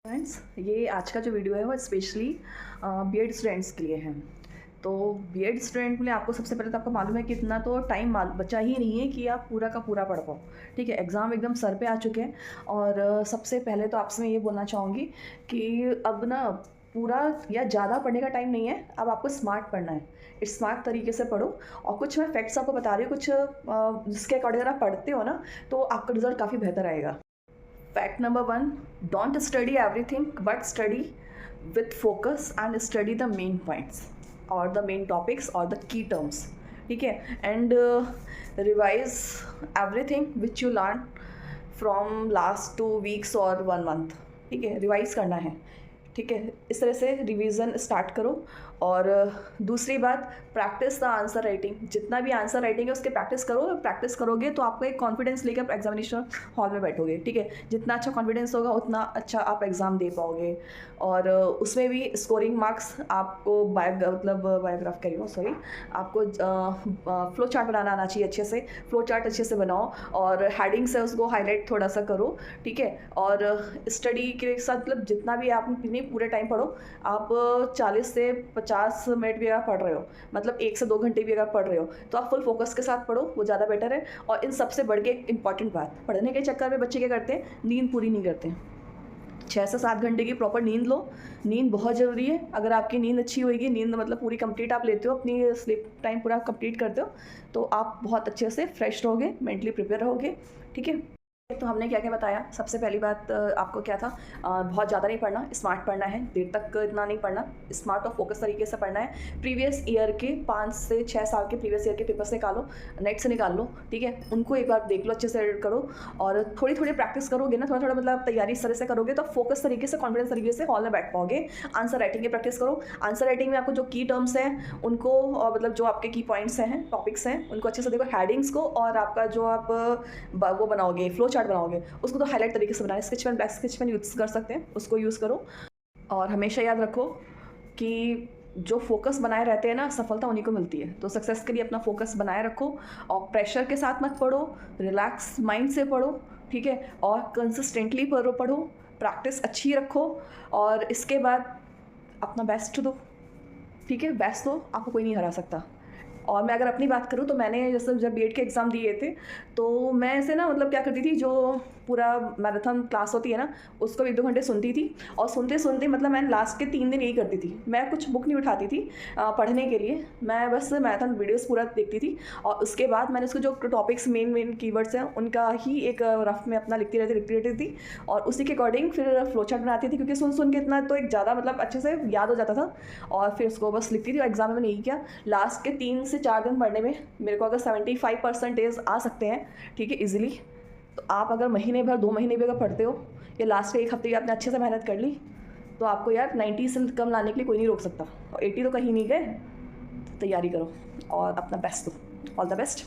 Friends, ये आज का जो वीडियो है वो स्पेशली बीएड स्टूडेंट्स के लिए है। तो बीएड स्टूडेंट के लिए आपको सबसे पहले तो आपको मालूम है कि इतना तो टाइम बचा ही नहीं है कि आप पूरा का पूरा पढ़ पाओ। ठीक है, एग्ज़ाम एकदम सर पे आ चुके हैं और सबसे पहले तो आपसे मैं ये बोलना चाहूँगी कि अब ना पूरा या ज़्यादा पढ़ने का टाइम नहीं है, अब आपको स्मार्ट पढ़ना है। स्मार्ट तरीके से पढ़ो और कुछ मैं फैक्ट्स आपको बता रही हूँ, कुछ जिसके अकॉर्डिंग अगर आप पढ़ते हो ना तो आपका रिजल्ट काफ़ी बेहतर आएगा। Fact number one, don't study everything but study with focus and study the main points or the main topics or the key terms. ठीक है, and revise everything which you learn from last 2 weeks or 1 month. ठीक है, revise करना है। ठीक है, इस तरह से रिवीजन स्टार्ट करो। और दूसरी बात, प्रैक्टिस द आंसर राइटिंग। जितना भी आंसर राइटिंग है उसके प्रैक्टिस करो। प्रैक्टिस करोगे तो आपको एक कॉन्फिडेंस लेकर आप एग्जामिनेशन हॉल में बैठोगे। ठीक है, जितना अच्छा कॉन्फिडेंस होगा उतना अच्छा आप एग्ज़ाम दे पाओगे। और उसमें भी स्कोरिंग मार्क्स आपको बायोग्राफ करिए, सॉरी, आपको फ्लो चार्ट बनाना आना चाहिए अच्छे से। फ्लो चार्ट अच्छे से बनाओ और हेडिंग से उसको हाईलाइट थोड़ा सा करो। ठीक है, और स्टडी के साथ मतलब जितना भी आप नहीं पूरे टाइम पढ़ो, आप 40 से 50 मिनट भी अगर पढ़ रहे हो, मतलब 1 से 2 घंटे भी अगर पढ़ रहे हो, तो आप फुल फोकस के साथ पढ़ो, वो ज़्यादा बेटर है। और इन सबसे बढ़ के एक इंपॉर्टेंट बात, पढ़ने के चक्कर में बच्चे क्या करते हैं, नींद पूरी नहीं करते। 6 से 7 घंटे की प्रॉपर नींद लो। नींद बहुत ज़रूरी है। अगर आपकी नींद अच्छी होगी, नींद मतलब पूरी कंप्लीट आप लेते हो, अपनी स्लीप टाइम पूरा कंप्लीट करते हो, तो आप बहुत अच्छे से फ्रेश रहोगे, मेंटली प्रिपेयर रहोगे। ठीक है, तो हमने क्या क्या बताया। सबसे पहली बात आपको क्या था, बहुत ज़्यादा नहीं पढ़ना, स्मार्ट पढ़ना है, देर तक इतना नहीं पढ़ना, स्मार्ट और फोकस तरीके से पढ़ना है। प्रीवियस ईयर के 5 से 6 साल के प्रीवियस ईयर के पेपर्स निकालो, नेट से निकाल लो। ठीक है, उनको एक बार देख लो, अच्छे से एडिट करो और थोड़ी थोड़ी प्रैक्टिस करोगे ना, थोड़ा थोड़ा मतलब तैयारी इस तरह से करोगे तो फोकस तरीके से, कॉन्फिडेंस तरीके से हॉल में बैठ पाओगे। आंसर राइटिंग की प्रैक्टिस करो। आंसर राइटिंग में आपको जो की टर्म्स हैं उनको, और मतलब जो आपके की पॉइंट्स हैं, टॉपिक्स हैं, उनको अच्छे से देखो, हेडिंग्स को, और आपका जो आप वो बनाओगे, फ्लो चार्ट बनाओगे, उसको तो हाईलाइट तरीके से बनाए। Sketch pen, black sketch pen use कर सकते हैं, उसको यूज़ करो। और हमेशा याद रखो कि जो फोकस बनाए रहते हैं ना, सफलता उन्हीं को मिलती है। तो सक्सेस के लिए अपना फोकस बनाए रखो और प्रेशर के साथ मत पढ़ो, रिलैक्स माइंड से पढ़ो। ठीक है, और कंसिस्टेंटली पढ़ो, प्रैक्टिस अच्छी रखो और इसके बाद अपना बेस्ट दो। ठीक है, बेस्ट दो, आपको कोई नहीं हरा सकता। और मैं अगर अपनी बात करूँ तो मैंने जैसे जब बीएड के एग्ज़ाम दिए थे तो मैं ऐसे ना मतलब क्या करती थी, जो पूरा मैराथन क्लास होती है ना, उसको 1-2 घंटे सुनती थी। और सुनते सुनते मतलब मैं लास्ट के 3 दिन यही करती थी, मैं कुछ बुक नहीं उठाती थी पढ़ने के लिए, मैं बस मैराथन वीडियोस पूरा देखती थी। और उसके बाद मैंने उसके जो टॉपिक्स मेन कीवर्ड्स हैं उनका ही एक रफ में अपना लिखती रहती थी और उसी के अकॉर्डिंग फिर फ्लो चार्ट बनाती थी, क्योंकि सुन के इतना तो एक ज़्यादा मतलब अच्छे से याद हो जाता था। और फिर उसको बस लिखती थी और एग्ज़ाम में मैंने यही किया। लास्ट के 3 से 4 दिन पढ़ने में मेरे को अगर 75% आ सकते हैं, ठीक है, ईजिली, तो आप अगर महीने भर 2 महीने भी अगर पढ़ते हो या लास्ट के 1 हफ्ते आपने अच्छे से मेहनत कर ली, तो आपको यार 90 से कम लाने के लिए कोई नहीं रोक सकता। और 80 तो कहीं नहीं गए। तैयारी करो और अपना बेस्ट दो। All the best.